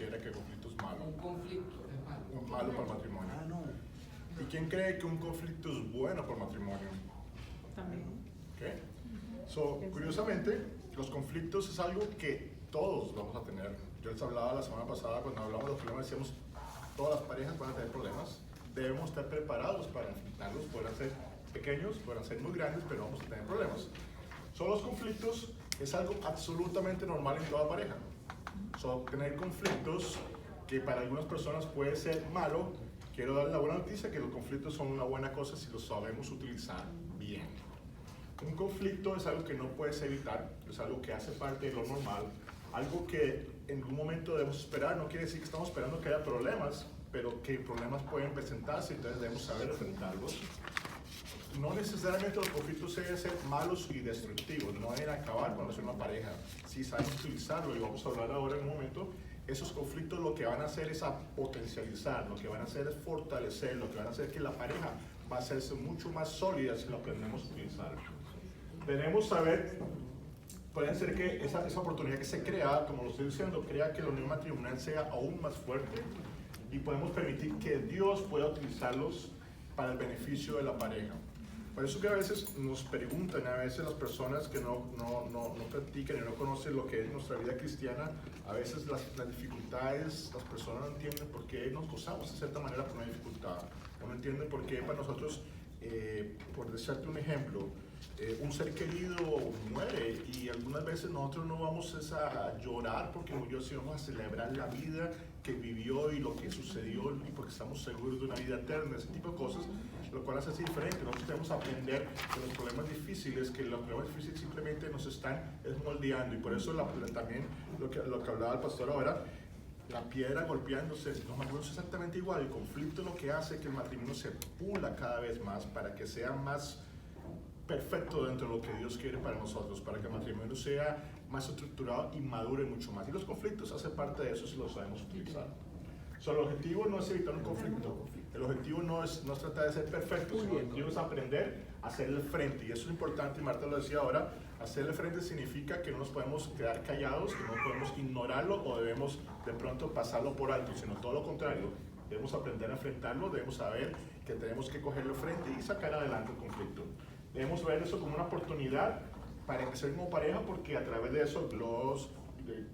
considera que el conflicto es malo? Un conflicto es malo. Malo para el matrimonio. ¿Y quién cree que un conflicto es bueno para el matrimonio? También. Okay. So, curiosamente, los conflictos es algo que todos vamos a tener. Yo les hablaba la semana pasada, cuando hablamos de los problemas, decíamos, todas las parejas van a tener problemas. Debemos estar preparados para enfrentarlos. Podrán ser pequeños, podrán ser muy grandes, pero vamos a tener problemas. Son los conflictos, es algo absolutamente normal en toda pareja. So, tener conflictos que para algunas personas puede ser malo. Quiero darle la buena noticia que los conflictos son una buena cosa si los sabemos utilizar bien. Un conflicto es algo que no puedes evitar, es algo que hace parte de lo normal, algo que en un momento debemos esperar. No quiere decir que estamos esperando que haya problemas, pero que problemas pueden presentarse, entonces debemos saber enfrentarlos. No necesariamente los conflictos deben ser malos y destructivos, no deben acabar con una pareja. Si sabemos utilizarlo, y vamos a hablar ahora en un momento, esos conflictos lo que van a hacer es a potencializar, lo que van a hacer es fortalecer, lo que van a hacer es que la pareja va a hacerse mucho más sólida si lo aprendemos a utilizar. Debemos saber, puede ser que esa oportunidad que se crea, como lo estoy diciendo, crea que la unión matrimonial sea aún más fuerte y podemos permitir que Dios pueda utilizarlos para el beneficio de la pareja. Por eso que a veces nos preguntan, a veces las personas que no practican y no conocen lo que es nuestra vida cristiana, a veces las dificultades, las personas no entienden por qué nos gozamos de cierta manera por una dificultad, o no entienden por qué para nosotros, por decirte un ejemplo, un ser querido muere y algunas veces nosotros no vamos a llorar porque murió, sino vamos a celebrar la vida que vivió y lo que sucedió y porque estamos seguros de una vida eterna, ese tipo de cosas, lo cual hace así diferente. Nosotros tenemos que aprender de los problemas difíciles, que los problemas difíciles simplemente nos están moldeando, y por eso también lo que hablaba el pastor ahora, la piedra golpeándose, los matrimonios es exactamente igual. El conflicto lo que hace es que el matrimonio se pula cada vez más para que sea más perfecto dentro de lo que Dios quiere para nosotros, para que el matrimonio sea más estructurado y madure mucho más. Y los conflictos hacen parte de eso si los sabemos utilizar. So, el objetivo no es evitar un conflicto, el objetivo no es tratar de ser perfecto, sino el objetivo es aprender a hacerle frente. Y eso es importante, y Marta lo decía ahora, hacerle frente significa que no nos podemos quedar callados, que no podemos ignorarlo o debemos de pronto pasarlo por alto, sino todo lo contrario. Debemos aprender a enfrentarlo, debemos saber que tenemos que cogerle frente y sacar adelante el conflicto. Debemos ver eso como una oportunidad para crecer como pareja, porque a través de eso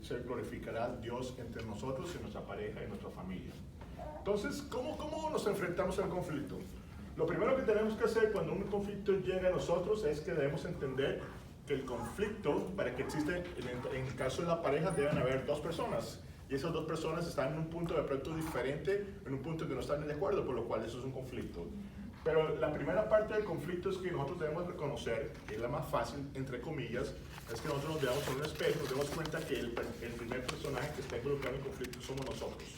se glorificará Dios entre nosotros y nuestra pareja y nuestra familia. Entonces, ¿cómo nos enfrentamos al conflicto? Lo primero que tenemos que hacer cuando un conflicto llega a nosotros es que debemos entender que el conflicto, para que exista, en el caso de la pareja, deben haber dos personas. Y esas dos personas están en un punto de pronto diferente, en un punto en que no están de acuerdo, por lo cual eso es un conflicto. Pero la primera parte del conflicto es que nosotros debemos reconocer, que es la más fácil, entre comillas, es que nosotros nos veamos en un espejo, nos demos cuenta que el primer personaje que está involucrado en el conflicto somos nosotros.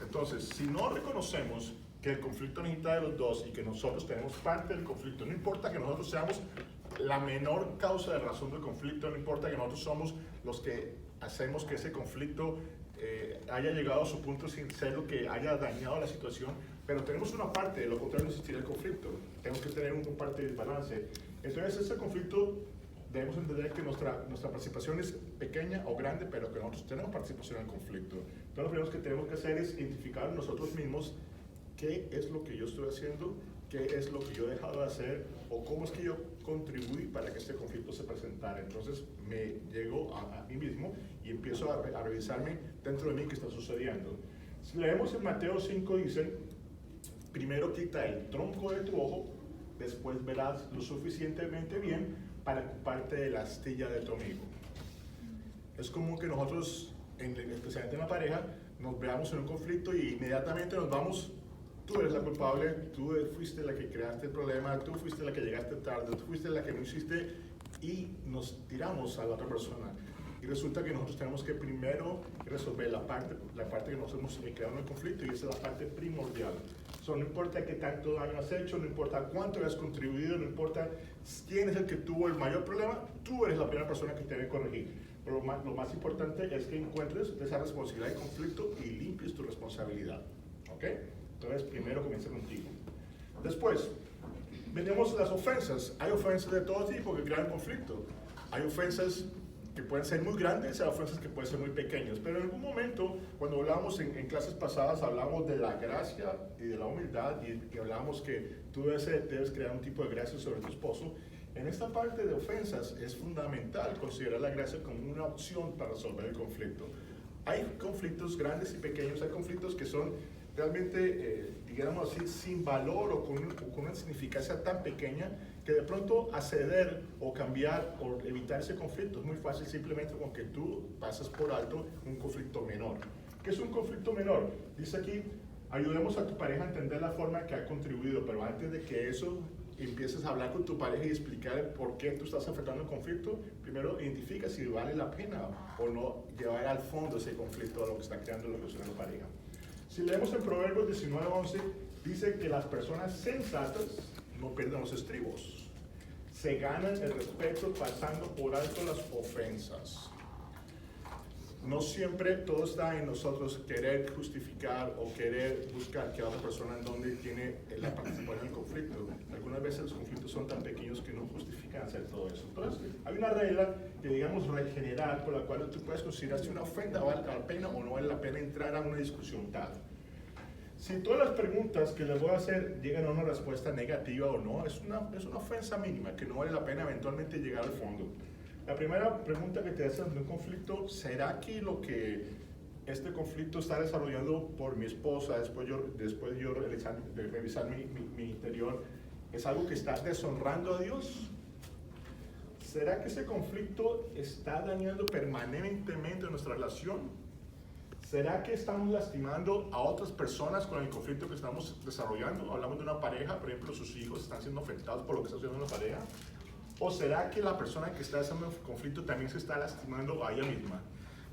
Entonces, si no reconocemos que el conflicto necesita de los dos y que nosotros tenemos parte del conflicto, no importa que nosotros seamos la menor causa de razón del conflicto, no importa que nosotros somos los que hacemos que ese conflicto haya llegado a su punto sin ser lo que haya dañado la situación, pero tenemos una parte, de lo contrario no existiría el conflicto. Tenemos que tener una parte de balance. Entonces, ese conflicto debemos entender que nuestra participación es pequeña o grande, pero que nosotros tenemos participación en el conflicto. Entonces, lo primero que tenemos que hacer es identificar nosotros mismos qué es lo que yo estoy haciendo, qué es lo que yo he dejado de hacer, o cómo es que yo contribuí para que este conflicto se presentara. Entonces, me llego a mí mismo y empiezo a revisarme dentro de mí qué está sucediendo. Si leemos en Mateo 5, dice: primero quita el tronco de tu ojo, después verás lo suficientemente bien para ocuparte de la astilla de tu amigo. Es común que nosotros, especialmente en la pareja, nos veamos en un conflicto y inmediatamente nos vamos: tú eres la culpable, tú fuiste la que creaste el problema, tú fuiste la que llegaste tarde, tú fuiste la que no hiciste, y nos tiramos a la otra persona. Y resulta que nosotros tenemos que primero resolver la parte que nos hemos creado en el conflicto, y esa es la parte primordial. No importa qué tanto daño has hecho, no importa cuánto has contribuido, no importa quién es el que tuvo el mayor problema, tú eres la primera persona que tiene que corregir. Pero lo más importante es que encuentres esa responsabilidad de conflicto y limpies tu responsabilidad. ¿Ok? Entonces, primero comienza contigo. Después, venimos las ofensas. Hay ofensas de todo tipo que crean conflicto. Hay ofensas que pueden ser muy grandes y hay ofensas que pueden ser muy pequeñas. Pero en algún momento, cuando hablábamos en clases pasadas, hablábamos de la gracia y de la humildad y hablábamos que tú debes crear un tipo de gracia sobre tu esposo. En esta parte de ofensas es fundamental considerar la gracia como una opción para resolver el conflicto. Hay conflictos grandes y pequeños, hay conflictos que son realmente, digamos así, sin valor o con una significancia tan pequeña que de pronto acceder o cambiar o evitar ese conflicto es muy fácil simplemente con que tú pasas por alto un conflicto menor. ¿Qué es un conflicto menor? Dice aquí, ayudemos a tu pareja a entender la forma que ha contribuido, pero antes de que eso empieces a hablar con tu pareja y explicar por qué tú estás afectando el conflicto, primero identifica si vale la pena o no llevar al fondo ese conflicto a lo que está creando la relación de la pareja. Si leemos en Proverbios 19:11, dice que las personas sensatas no pierden los estribos. Se ganan el respeto pasando por alto las ofensas. No siempre todo está en nosotros querer justificar o querer buscar que la otra persona en donde tiene la participación en el conflicto. Algunas veces los conflictos son tan pequeños que no justifican hacer todo eso. Entonces, hay una regla que digamos general por la cual tú puedes considerar si una ofensa vale la pena o no vale la pena entrar a una discusión tal. Si todas las preguntas que les voy a hacer llegan a una respuesta negativa o no, es una ofensa mínima que no vale la pena eventualmente llegar al fondo. La primera pregunta que te hacen de un conflicto, ¿será que lo que este conflicto está desarrollando por mi esposa, después yo revisar mi interior, es algo que está deshonrando a Dios? ¿Será que ese conflicto está dañando permanentemente nuestra relación? ¿Será que estamos lastimando a otras personas con el conflicto que estamos desarrollando? Hablamos de una pareja, por ejemplo, sus hijos están siendo afectados por lo que está haciendo la pareja. ¿O será que la persona que está haciendo el conflicto también se está lastimando a ella misma?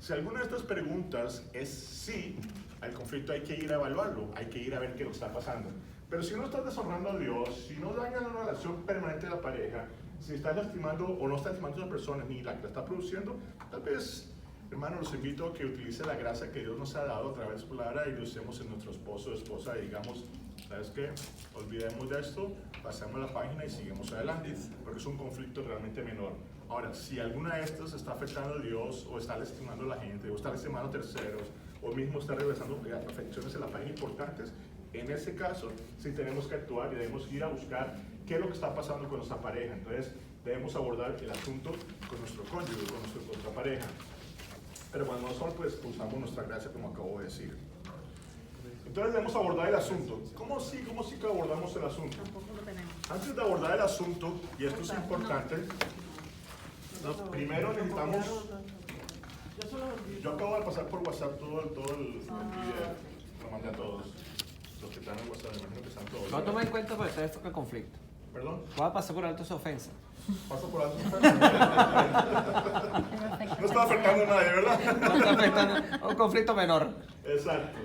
Si alguna de estas preguntas es sí, al conflicto hay que ir a evaluarlo, hay que ir a ver qué lo está pasando. Pero si no estás deshonrando a Dios, si no dañas la relación permanente de la pareja, si estás lastimando o no estás lastimando a una persona ni la que la está produciendo, tal vez, hermano, los invito a que utilice la gracia que Dios nos ha dado a través de su palabra y lo usemos en nuestro esposo o esposa y digamos, ¿sabes qué? Olvidemos de esto, pasemos la página y seguimos adelante, porque es un conflicto realmente menor. Ahora, si alguna de estas está afectando a Dios, o está lastimando a la gente, o está lastimando a terceros, o mismo está regresando a afecciones en la pareja importantes, en ese caso, sí tenemos que actuar y debemos ir a buscar qué es lo que está pasando con nuestra pareja. Entonces, debemos abordar el asunto con nuestro cónyuge, con nuestra pareja. Pero cuando no son, pues usamos nuestra gracia, como acabo de decir. Entonces debemos abordar el asunto. ¿Cómo sí que abordamos el asunto? Antes de abordar el asunto, y esto es importante, primero necesitamos... Yo acabo de pasar por WhatsApp todo el video, lo mandé a todos. Los que están en WhatsApp, me imagino que están todos. No toma en cuenta porque te toca el conflicto. ¿Perdón? Voy a pasar por alto esa ofensa. Paso por alto. No está afectando a nadie, ¿verdad? No está afectando un conflicto menor. Exacto.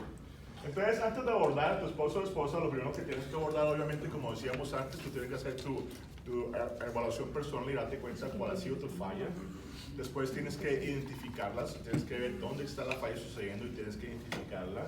Entonces, antes de abordar a tu esposo o esposa, lo primero que tienes que abordar, obviamente, como decíamos antes, tú tienes que hacer tu evaluación personal y darte cuenta cuál ha sido tu falla. Después tienes que identificarlas, tienes que ver dónde está la falla sucediendo y tienes que identificarla.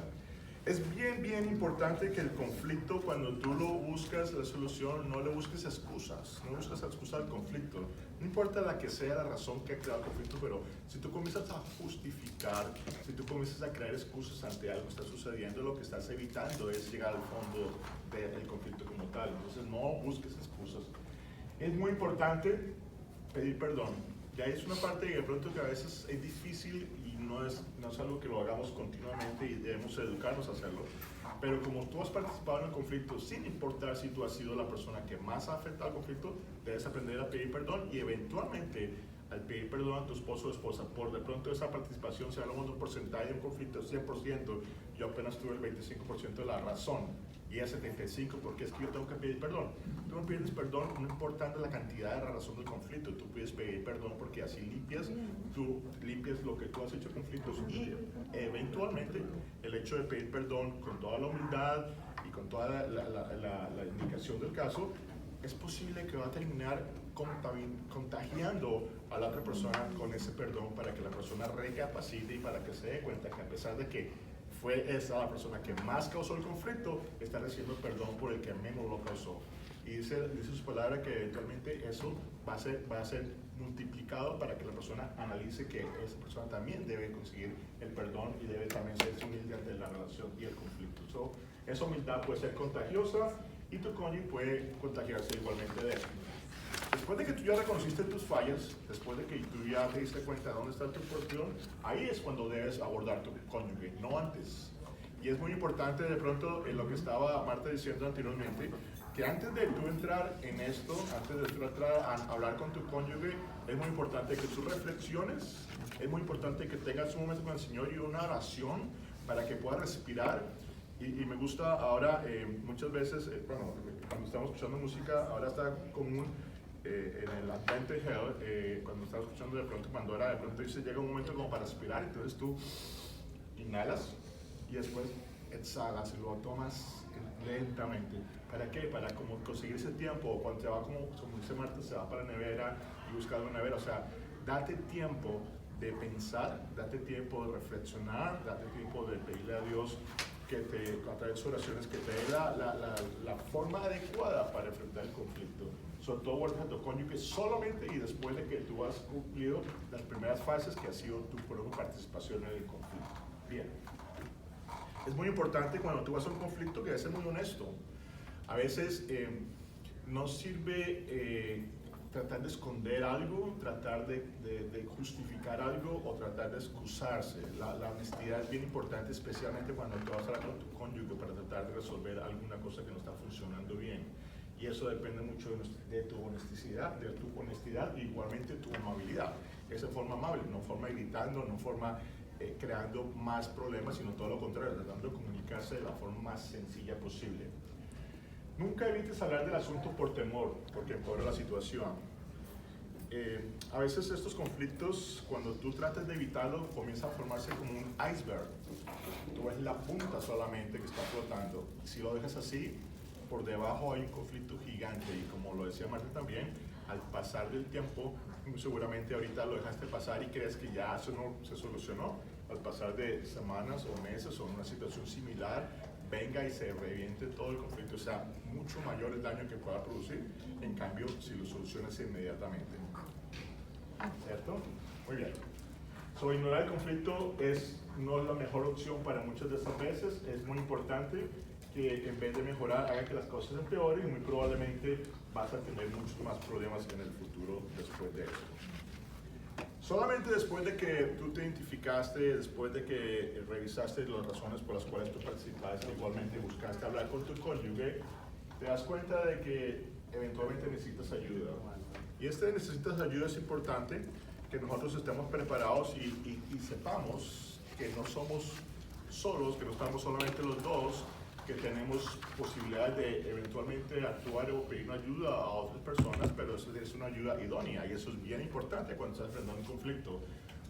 Es bien importante que el conflicto, cuando tú lo buscas, la solución, no le busques excusas, no busques excusas al conflicto. No importa la que sea la razón que ha creado el conflicto, pero si tú comienzas a justificar, si tú comienzas a crear excusas ante algo que está sucediendo, lo que estás evitando es llegar al fondo del conflicto como tal. Entonces no busques excusas. Es muy importante pedir perdón. Ya es una parte que de pronto que a veces es difícil y no es algo que lo hagamos continuamente y debemos educarnos a hacerlo. Pero como tú has participado en el conflicto, sin importar si tú has sido la persona que más ha afectado al conflicto, debes aprender a pedir perdón y eventualmente al pedir perdón a tu esposo o esposa por de pronto esa participación, si hablamos de un porcentaje de un conflicto 100%, yo apenas tuve el 25% de la razón y el 75% porque es que yo tengo que pedir perdón. Tú no pides perdón no importando la cantidad de la razón del conflicto, tú puedes pedir perdón porque así limpias lo que tú has hecho conflictos y eventualmente el hecho de pedir perdón con toda la humildad y con toda la indicación del caso, es posible que va a terminar contagiando a la otra persona con ese perdón para que la persona recapacite y para que se dé cuenta que a pesar de que fue esa la persona que más causó el conflicto, está recibiendo perdón por el que menos lo causó. Y dice su palabra que eventualmente eso va a ser multiplicado para que la persona analice que esa persona también debe conseguir el perdón y debe también ser humilde ante la relación y el conflicto. Esa humildad puede ser contagiosa y tu cónyuge puede contagiarse igualmente de eso. Después de que tú ya reconociste tus fallas, después de que tú ya te diste cuenta de dónde está tu porción, ahí es cuando debes abordar tu cónyuge, no antes. Y es muy importante de pronto en lo que estaba Marta diciendo anteriormente, que antes de tú entrar en esto, antes de tú entrar a hablar con tu cónyuge, es muy importante que tú reflexiones, es muy importante que tengas un momento con el Señor y una oración para que puedas respirar. Y me gusta ahora, muchas veces, cuando estamos escuchando música, ahora está común en el Advent Hell, cuando estás escuchando de pronto Pandora, de pronto dice, llega un momento como para respirar, entonces tú inhalas y después exhalas y lo tomas lentamente. ¿Para qué? Para como conseguir ese tiempo, cuando te va como dice Marta, se va para la nevera y busca una nevera, o sea, date tiempo de pensar, date tiempo de reflexionar, date tiempo de pedirle a Dios que a través de sus oraciones, que te dé la forma adecuada para enfrentar el conflicto. Sobre todo vuelves a tu cónyuge solamente y después de que tú has cumplido las primeras fases que ha sido tu propia participación en el conflicto. Bien. Es muy importante cuando tú vas a un conflicto que debes ser muy honesto. A veces no sirve tratar de esconder algo, tratar de justificar algo o tratar de excusarse. La honestidad es bien importante, especialmente cuando tú vas a hablar con tu cónyuge para tratar de resolver alguna cosa que no está funcionando bien. Y eso depende mucho de tu honestidad, e igualmente tu amabilidad. Esa forma amable, no forma gritando, no forma creando más problemas, sino todo lo contrario, tratando de comunicarse de la forma más sencilla posible. Nunca evites hablar del asunto por temor, porque empeora la situación. A veces estos conflictos, cuando tú tratas de evitarlo, comienza a formarse como un iceberg. Tú ves la punta solamente que está flotando. Si lo dejas así, por debajo hay un conflicto gigante y como lo decía Marta también, al pasar del tiempo, seguramente ahorita lo dejaste pasar y crees que ya eso no se solucionó. Al pasar de semanas o meses o en una situación similar, venga y se reviente todo el conflicto, o sea, mucho mayor el daño que pueda producir, en cambio, si lo solucionas inmediatamente. ¿Cierto? Muy bien. Ignorar el conflicto no es la mejor opción para muchas de estas veces. Es muy importante que en vez de mejorar, haga que las cosas empeoren y muy probablemente vas a tener muchos más problemas en el futuro después de eso. Solamente después de que tú te identificaste, después de que revisaste las razones por las cuales tú participaste, igualmente buscaste hablar con tu cónyuge, te das cuenta de que eventualmente necesitas ayuda. Y necesitas ayuda es importante que nosotros estemos preparados y sepamos que no somos solos, que no estamos solamente los dos, que tenemos posibilidades de eventualmente actuar o pedir una ayuda a otras personas, pero eso es una ayuda idónea y eso es bien importante cuando estás enfrentando un conflicto,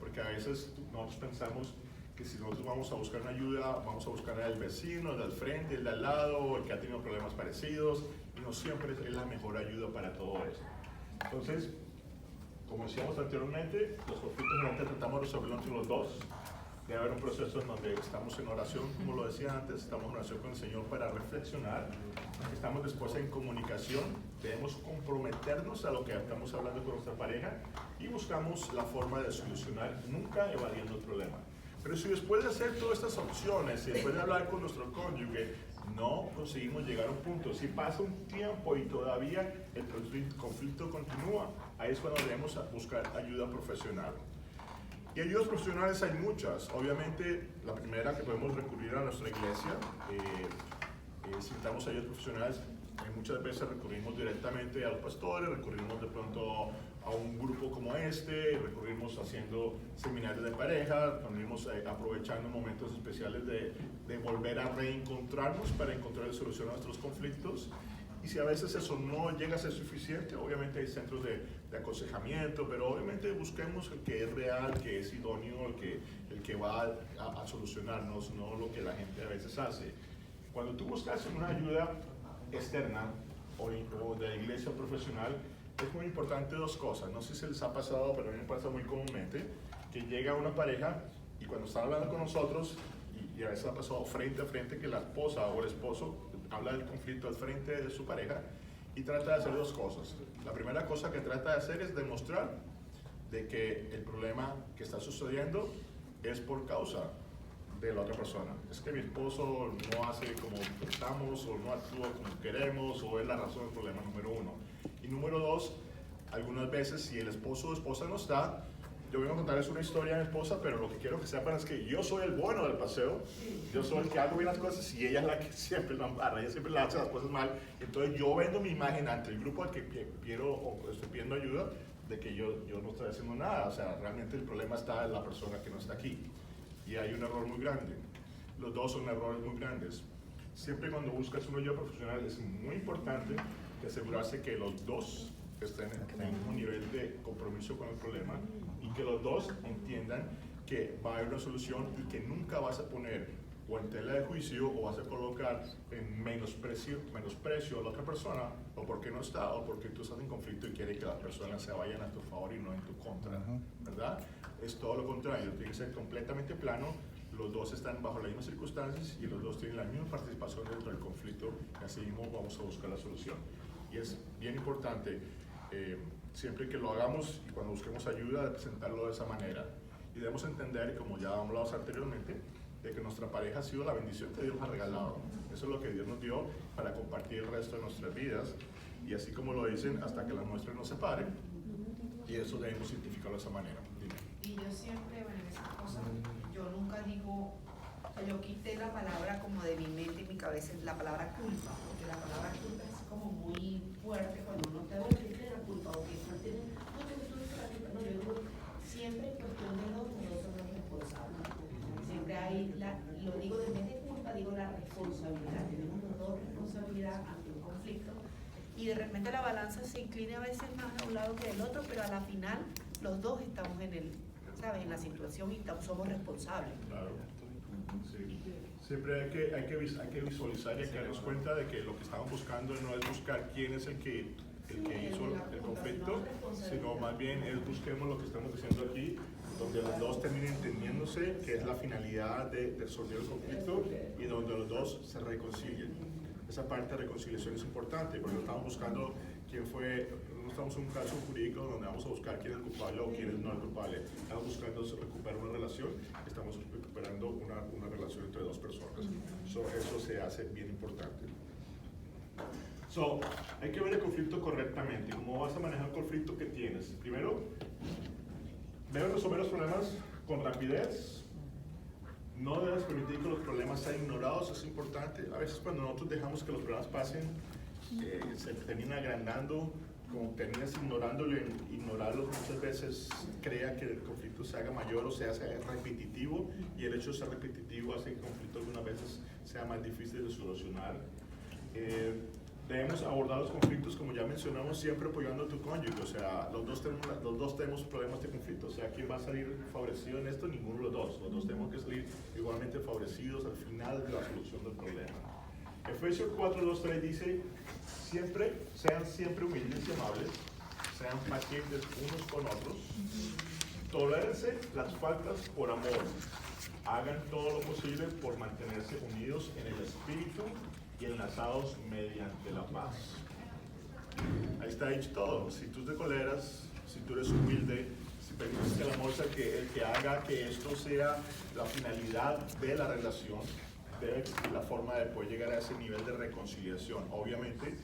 porque a veces nosotros pensamos que si nosotros vamos a buscar una ayuda, vamos a buscar al vecino, el del frente, el de al lado, el que ha tenido problemas parecidos, y no siempre es la mejor ayuda para todo eso. Entonces, como decíamos anteriormente, los conflictos generalmente tratamos de resolverlos entre los dos. Debe haber un proceso en donde estamos en oración, como lo decía antes, estamos en oración con el Señor para reflexionar, estamos después en comunicación, debemos comprometernos a lo que estamos hablando con nuestra pareja y buscamos la forma de solucionar, nunca evadiendo el problema. Pero si después de hacer todas estas opciones y después de hablar con nuestro cónyuge, no conseguimos llegar a un punto, si pasa un tiempo y todavía el conflicto continúa, ahí es cuando debemos buscar ayuda profesional. Y ayudas profesionales hay muchas. Obviamente, la primera que podemos recurrir a nuestra iglesia, si necesitamos ayudas profesionales, muchas veces recurrimos directamente a los pastores, recurrimos de pronto a un grupo como este, recurrimos haciendo seminarios de pareja, recurrimos aprovechando momentos especiales de volver a reencontrarnos para encontrar la solución a nuestros conflictos. Y si a veces eso no llega a ser suficiente, obviamente hay centros de aconsejamiento, pero obviamente busquemos el que es real, que es idóneo, el que va a solucionarnos, no lo que la gente a veces hace. Cuando tú buscas una ayuda externa o de la iglesia profesional, es muy importante dos cosas. No sé si les ha pasado, pero a mí me pasa muy comúnmente, que llega una pareja y cuando están hablando con nosotros, y a veces ha pasado frente a frente que la esposa o el esposo habla del conflicto al frente de su pareja y trata de hacer dos cosas. La primera cosa que trata de hacer es demostrar de que el problema que está sucediendo es por causa de la otra persona. Es que mi esposo no hace como pensamos, o no actúa como queremos, o es la razón del problema número uno. Y número dos, algunas veces si el esposo o esposa no está, yo vengo a contarles una historia de mi esposa, pero lo que quiero que sepan es que yo soy el bueno del paseo, yo soy el que hago bien las cosas y ella es la que siempre la embarra, ella siempre la hace las cosas mal. Entonces yo vendo mi imagen ante el grupo al que quiero o estoy pidiendo ayuda de que yo no estoy haciendo nada. O sea, realmente el problema está en la persona que no está aquí. Y hay un error muy grande. Los dos son errores muy grandes. Siempre cuando buscas una ayuda profesional es muy importante asegurarse que los dos estén en el mismo nivel de compromiso con el problema y que los dos entiendan que va a haber una solución y que nunca vas a poner o en tela de juicio o vas a colocar en menosprecio a la otra persona, o porque no está, o porque tú estás en conflicto y quieres que las personas se vayan a tu favor y no en tu contra, ¿verdad? Es todo lo contrario, tiene que ser completamente plano, los dos están bajo las mismas circunstancias y los dos tienen la misma participación dentro del conflicto, y así mismo vamos a buscar la solución. Y es bien importante, siempre que lo hagamos y cuando busquemos ayuda, presentarlo de esa manera. Y debemos entender, como ya hablamos anteriormente, de que nuestra pareja ha sido la bendición que Dios nos ha regalado. Eso es lo que Dios nos dio para compartir el resto de nuestras vidas. Y así como lo dicen, hasta que las nuestras nos separen. Y eso debemos identificarlo de esa manera. Dime. Y yo siempre, bueno, en esas cosas, yo nunca digo, o sea, yo quité la palabra como de mi mente y mi cabeza, la palabra culpa, porque la palabra culpa es como muy fuerte cuando uno te tiene la culpa, o que no tiene, no, yo no tuve la culpa, no, yo digo, siempre en cuestión de los son los responsables. Siempre hay, lo digo de vez de culpa, digo la responsabilidad, tenemos los dos responsabilidad ante un conflicto, y de repente la balanza se inclina a veces más a un lado que del otro, pero a la final los dos estamos en el, ¿sabes?, en la situación y somos responsables. Claro. Sí. Siempre hay que visualizar y hay que darnos cuenta de que lo que estamos buscando no es buscar quién es el que hizo el conflicto, sino más bien es busquemos lo que estamos diciendo aquí, donde los dos terminen entendiéndose que es la finalidad de resolver el conflicto y donde los dos se reconcilien. Esa parte de reconciliación es importante, porque estamos buscando quién fue, no estamos en un caso jurídico donde vamos a buscar quién es el culpable o quién es no el culpable. Estamos buscando recuperar una relación, estamos recuperando una relación entre dos personas. Eso se hace bien importante. Hay que ver el conflicto correctamente. ¿Cómo vas a manejar el conflicto que tienes? Primero, debes resolver los problemas con rapidez. No debes permitir que los problemas sean ignorados, es importante. A veces cuando nosotros dejamos que los problemas pasen, se termina agrandando, como terminas ignorarlos muchas veces crea que el conflicto se haga mayor o se hace repetitivo, y el hecho de ser repetitivo hace que el conflicto algunas veces sea más difícil de solucionar. Debemos abordar los conflictos, como ya mencionamos, siempre apoyando a tu cónyuge. O sea, los dos tenemos problemas de conflicto. O sea, ¿quién va a salir favorecido en esto? Ninguno de los dos. Los dos tenemos que salir igualmente favorecidos al final de la solución del problema. Efesios 4:2-3 dice, sean siempre humildes y amables, sean pacientes unos con otros, tolérense las faltas por amor, hagan todo lo posible por mantenerse unidos en el espíritu y enlazados mediante la paz. Ahí está dicho todo. Si tú te coleras, si tú eres humilde, si permites que el amor sea el que haga que esto sea la finalidad de la relación, debe existir la forma de poder llegar a ese nivel de reconciliación. Obviamente,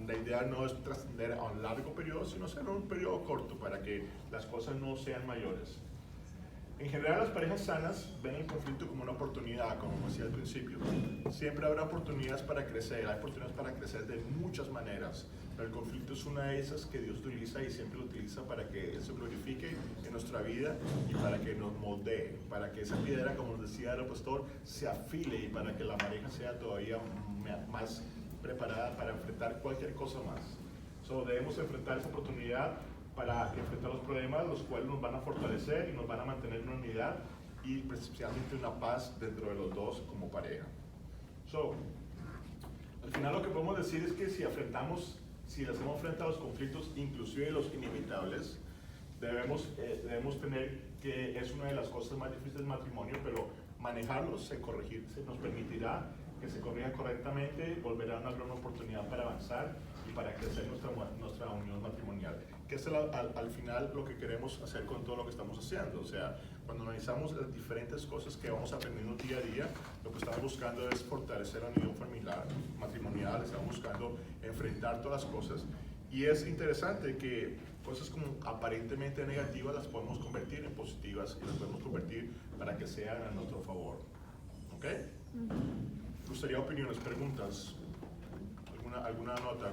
la idea no es trascender a un largo periodo, sino ser un periodo corto para que las cosas no sean mayores. En general, las parejas sanas ven el conflicto como una oportunidad, como decía al principio. Siempre habrá oportunidades para crecer, hay oportunidades para crecer de muchas maneras. Pero el conflicto es una de esas que Dios utiliza y siempre lo utiliza para que Él se glorifique en nuestra vida y para que nos moldee, para que esa piedra, como nos decía el pastor, se afile y para que la pareja sea todavía más preparada para enfrentar cualquier cosa más. Debemos enfrentar esa oportunidad para enfrentar los problemas, los cuales nos van a fortalecer y nos van a mantener en una unidad y especialmente una paz dentro de los dos como pareja. Al final lo que podemos decir es que si le hacemos frente a los conflictos, inclusive los inevitables, debemos tener que es una de las cosas más difíciles del matrimonio, pero manejarlos, corregirse, nos permitirá que se corrija correctamente, volverá a una gran oportunidad para avanzar y para crecer nuestra unión matrimonial. Que es al final lo que queremos hacer con todo lo que estamos haciendo. O sea, cuando analizamos las diferentes cosas que vamos aprendiendo día a día, lo que estamos buscando es fortalecer la unión familiar, matrimonial, estamos buscando enfrentar todas las cosas. Y es interesante que cosas como aparentemente negativas las podemos convertir en positivas y las podemos convertir para que sean a nuestro favor. ¿Ok? ¿Gustaría opiniones, preguntas? ¿Alguna nota?